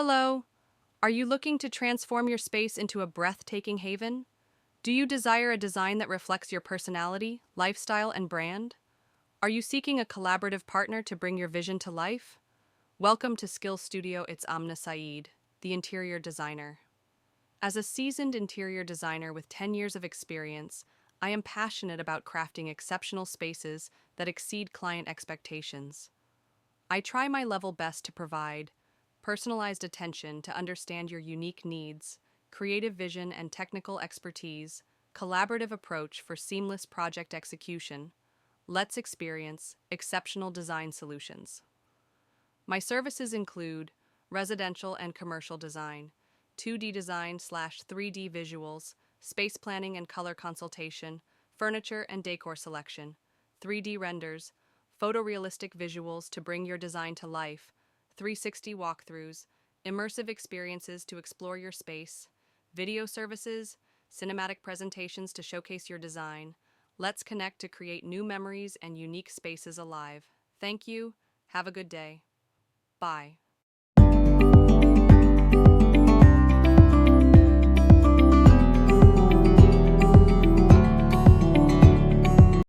Hello. Are you looking to transform your space into a breathtaking haven? Do you desire a design that reflects your personality, lifestyle, and brand? Are you seeking a collaborative partner to bring your vision to life? Welcome to Skill Studio. It's Amna Saeed, the interior designer. As a seasoned interior designer with 10 years of experience, I am passionate about crafting exceptional spaces that exceed client expectations. I try my level best to provide personalized attention to understand your unique needs, creative vision and technical expertise, collaborative approach for seamless project execution. Let's experience exceptional design solutions. My services include residential and commercial design, 2D design/3D visuals, space planning and color consultation, furniture and decor selection, 3D renders, photorealistic visuals to bring your design to life, 360 walkthroughs, immersive experiences to explore your space, video services, cinematic presentations to showcase your design. Let's connect to create new memories and unique spaces alive. Thank you. Have a good day. Bye.